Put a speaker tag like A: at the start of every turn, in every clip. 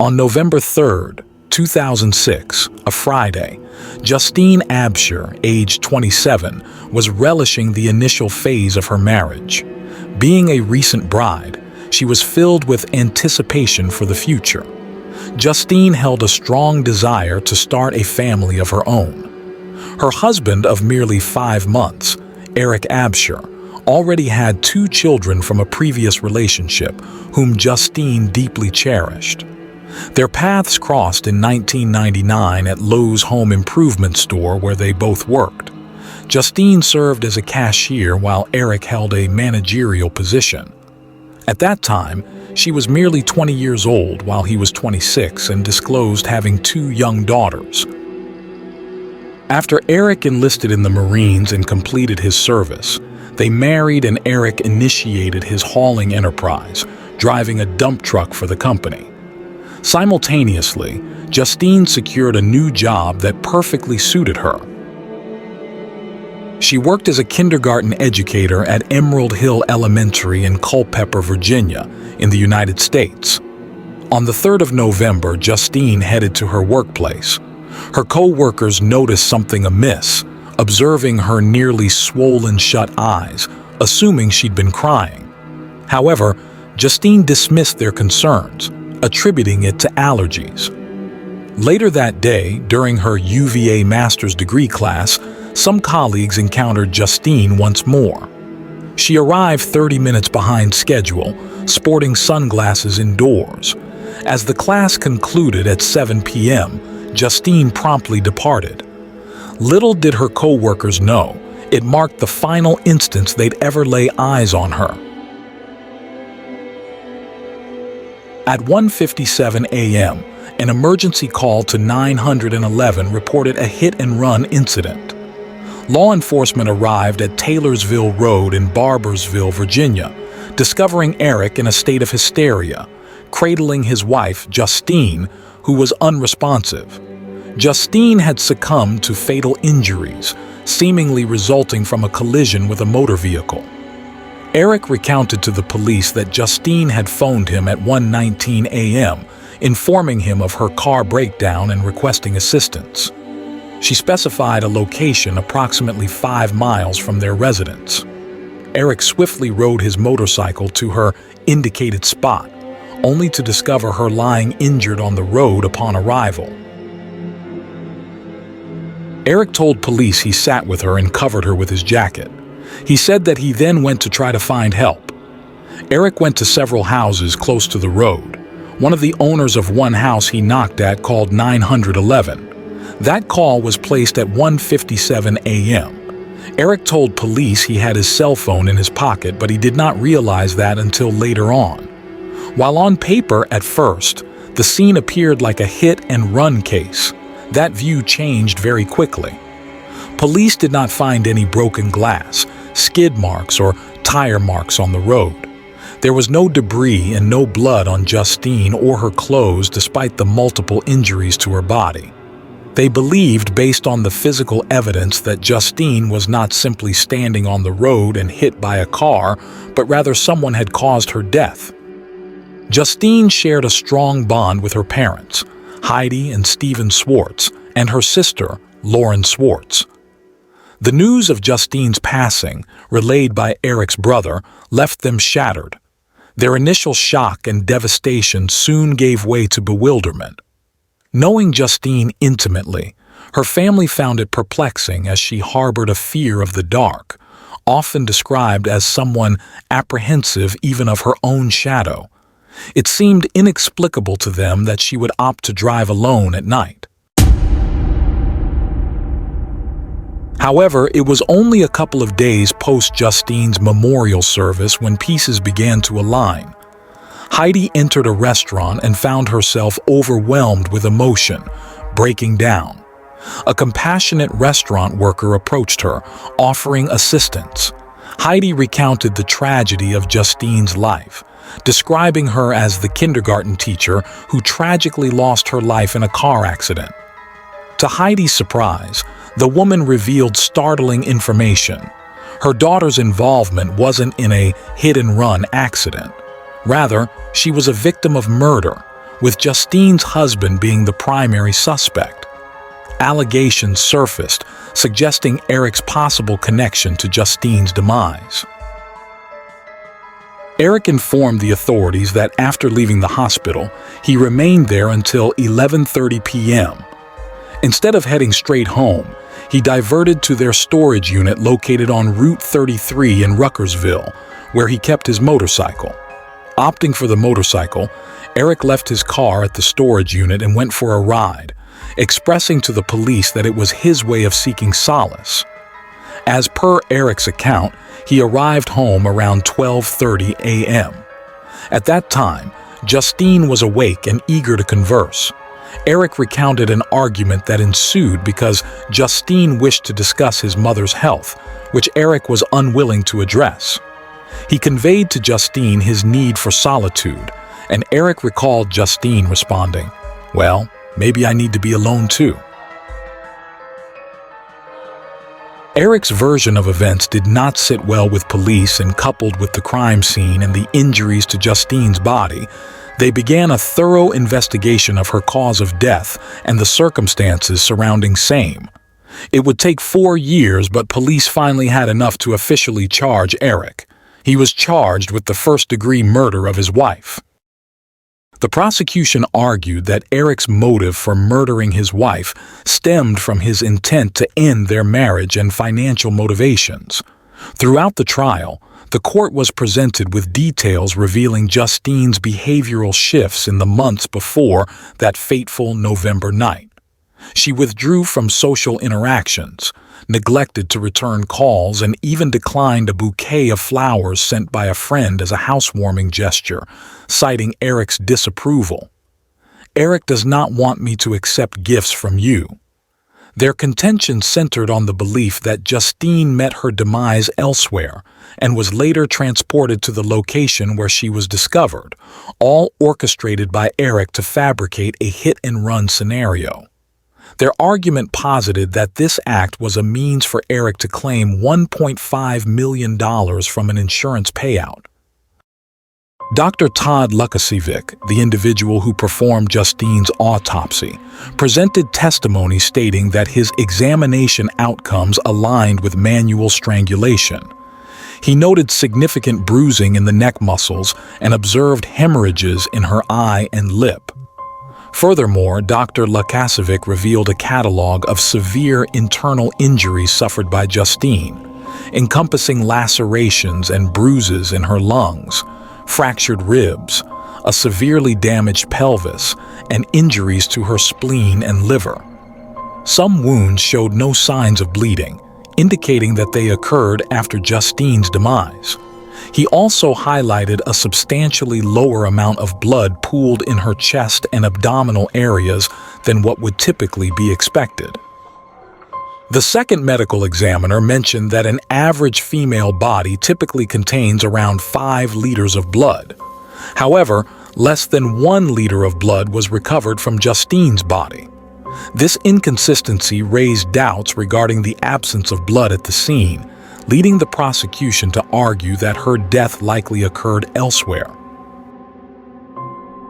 A: On November 3, 2006, a Friday, Justine Abshire, aged 27, was relishing the initial phase of her marriage. Being a recent bride, she was filled with anticipation for the future. Justine held a strong desire to start a family of her own. Her husband of merely 5 months, Eric Abshire, already had 2 children from a previous relationship whom Justine deeply cherished. Their paths crossed in 1999 at Lowe's home improvement store where they both worked. Justine served as a cashier while Eric held a managerial position. At that time, she was merely 20 years old while he was 26 and disclosed having 2 young daughters. After Eric enlisted in the Marines and completed his service, they married and Eric initiated his hauling enterprise, driving a dump truck for the company. Simultaneously, Justine secured a new job that perfectly suited her. She worked as a kindergarten educator at Emerald Hill Elementary in Culpeper, Virginia, in the United States. On the 3rd of November, Justine headed to her workplace. Her co-workers noticed something amiss, observing her nearly swollen shut eyes, assuming she'd been crying. However, Justine dismissed their concerns, attributing it to allergies. Later that day, during her UVA master's degree class, some colleagues encountered Justine once more. She arrived 30 minutes behind schedule, sporting sunglasses indoors. As the class concluded at 7 p.m., Justine promptly departed. Little did her co-workers know, it marked the final instance they'd ever lay eyes on her. At 1:57 a.m., an emergency call to 911 reported a hit-and-run incident. Law enforcement arrived at Taylorsville Road in Barbersville, Virginia, discovering Eric in a state of hysteria, cradling his wife, Justine, who was unresponsive. Justine had succumbed to fatal injuries, seemingly resulting from a collision with a motor vehicle. Eric recounted to the police that Justine had phoned him at 1:19 a.m., informing him of her car breakdown and requesting assistance. She specified a location approximately 5 miles from their residence. Eric swiftly rode his motorcycle to her indicated spot, only to discover her lying injured on the road upon arrival. Eric told police he sat with her and covered her with his jacket. He said that he then went to try to find help. Eric went to several houses close to the road. One of the owners of one house he knocked at called 911. That call was placed at 1:57 a.m. Eric told police he had his cell phone in his pocket, but he did not realize that until later on. While on paper at first, the scene appeared like a hit-and-run case. That view changed very quickly. Police did not find any broken glass, skid marks, or tire marks on the road. There was no debris and no blood on Justine or her clothes despite the multiple injuries to her body. They believed, based on the physical evidence, that Justine was not simply standing on the road and hit by a car, but rather someone had caused her death. Justine shared a strong bond with her parents, Heidi and Stephen Swartz, and her sister, Lauren Swartz. The news of Justine's passing, relayed by Eric's brother, left them shattered. Their initial shock and devastation soon gave way to bewilderment. Knowing Justine intimately, her family found it perplexing as she harbored a fear of the dark, often described as someone apprehensive even of her own shadow. It seemed inexplicable to them that she would opt to drive alone at night. However, it was only a couple of days post-Justine's memorial service when pieces began to align. Heidi entered a restaurant and found herself overwhelmed with emotion, breaking down. A compassionate restaurant worker approached her, offering assistance. Heidi recounted the tragedy of Justine's life, describing her as the kindergarten teacher who tragically lost her life in a car accident. To Heidi's surprise, the woman revealed startling information. Her daughter's involvement wasn't in a hit-and-run accident. Rather, she was a victim of murder, with Justine's husband being the primary suspect. Allegations surfaced, suggesting Eric's possible connection to Justine's demise. Eric informed the authorities that after leaving the hospital, he remained there until 11:30 p.m. Instead of heading straight home, he diverted to their storage unit located on Route 33 in Ruckersville, where he kept his motorcycle. Opting for the motorcycle, Eric left his car at the storage unit and went for a ride, expressing to the police that it was his way of seeking solace. As per Eric's account, he arrived home around 12:30 a.m. At that time, Justine was awake and eager to converse. Eric recounted an argument that ensued because Justine wished to discuss his mother's health, which Eric was unwilling to address. He conveyed to Justine his need for solitude, and Eric recalled Justine responding, "Well, maybe I need to be alone too." Eric's version of events did not sit well with police, and coupled with the crime scene and the injuries to Justine's body, they began a thorough investigation of her cause of death and the circumstances surrounding same. It would take 4 years, but police finally had enough to officially charge Eric. He was charged with the first-degree murder of his wife. The prosecution argued that Eric's motive for murdering his wife stemmed from his intent to end their marriage and financial motivations. Throughout the trial, the court was presented with details revealing Justine's behavioral shifts in the months before that fateful November night. She withdrew from social interactions, neglected to return calls, and even declined a bouquet of flowers sent by a friend as a housewarming gesture, citing Eric's disapproval. "Eric does not want me to accept gifts from you." Their contention centered on the belief that Justine met her demise elsewhere and was later transported to the location where she was discovered, all orchestrated by Eric to fabricate a hit-and-run scenario. Their argument posited that this act was a means for Eric to claim $1.5 million from an insurance payout. Dr. Todd Lukasiewicz, the individual who performed Justine's autopsy, presented testimony stating that his examination outcomes aligned with manual strangulation. He noted significant bruising in the neck muscles and observed hemorrhages in her eye and lip. Furthermore, Dr. Lukasiewicz revealed a catalog of severe internal injuries suffered by Justine, encompassing lacerations and bruises in her lungs, fractured ribs, a severely damaged pelvis, and injuries to her spleen and liver. Some wounds showed no signs of bleeding, indicating that they occurred after Justine's demise. He also highlighted a substantially lower amount of blood pooled in her chest and abdominal areas than what would typically be expected. The second medical examiner mentioned that an average female body typically contains around 5 liters of blood. However, less than 1 liter of blood was recovered from Justine's body. This inconsistency raised doubts regarding the absence of blood at the scene, leading the prosecution to argue that her death likely occurred elsewhere.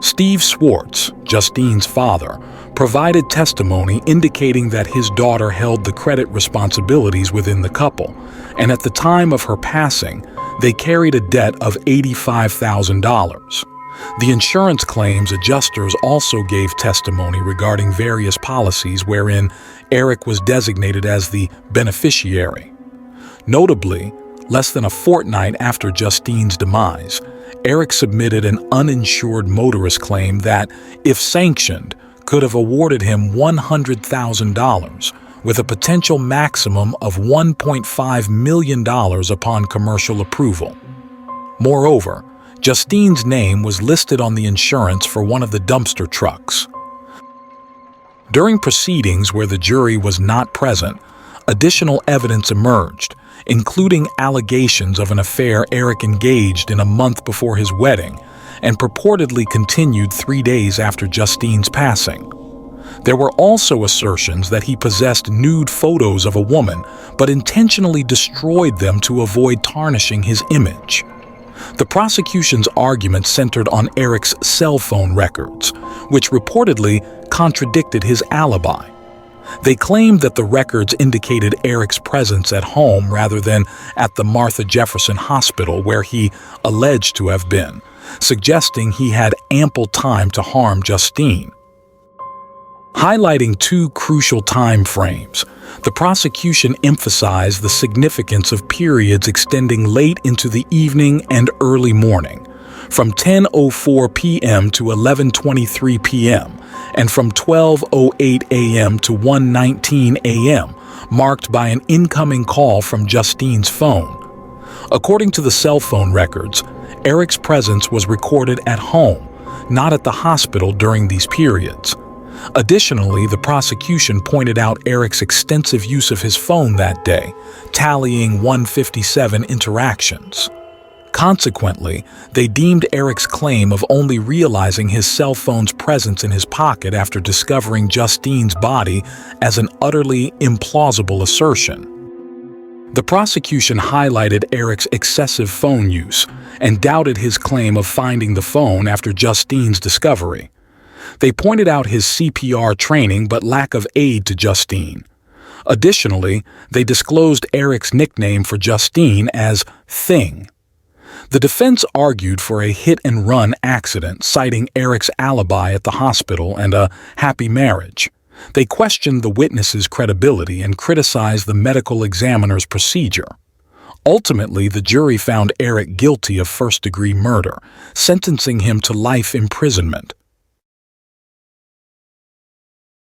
A: Steve Swartz, Justine's father, provided testimony indicating that his daughter held the credit responsibilities within the couple, and at the time of her passing, they carried a debt of $85,000. The insurance claims adjusters also gave testimony regarding various policies wherein Eric was designated as the beneficiary. Notably, less than a fortnight after Justine's demise, Eric submitted an uninsured motorist claim that, if sanctioned, could have awarded him $100,000, with a potential maximum of $1.5 million upon commercial approval. Moreover, Justine's name was listed on the insurance for one of the dumpster trucks. During proceedings where the jury was not present, additional evidence emerged, including allegations of an affair Eric engaged in a month before his wedding and purportedly continued 3 days after Justine's passing. There were also assertions that he possessed nude photos of a woman but intentionally destroyed them to avoid tarnishing his image. The prosecution's argument centered on Eric's cell phone records, which reportedly contradicted his alibi. They claimed that the records indicated Eric's presence at home rather than at the Martha Jefferson Hospital where he alleged to have been, suggesting he had ample time to harm Justine. Highlighting two crucial time frames, the prosecution emphasized the significance of periods extending late into the evening and early morning, from 10:04 p.m. to 11:23 p.m., and from 12:08 a.m. to 1:19 a.m., marked by an incoming call from Justine's phone. According to the cell phone records, Eric's presence was recorded at home, not at the hospital during these periods. Additionally, the prosecution pointed out Eric's extensive use of his phone that day, tallying 157 interactions. Consequently, they deemed Eric's claim of only realizing his cell phone's presence in his pocket after discovering Justine's body as an utterly implausible assertion. The prosecution highlighted Eric's excessive phone use and doubted his claim of finding the phone after Justine's discovery. They pointed out his CPR training but lack of aid to Justine. Additionally, they disclosed Eric's nickname for Justine as Thing. The defense argued for a hit-and-run accident, citing Eric's alibi at the hospital and a happy marriage. They questioned the witness's credibility and criticized the medical examiner's procedure. Ultimately, the jury found Eric guilty of first-degree murder, sentencing him to life imprisonment.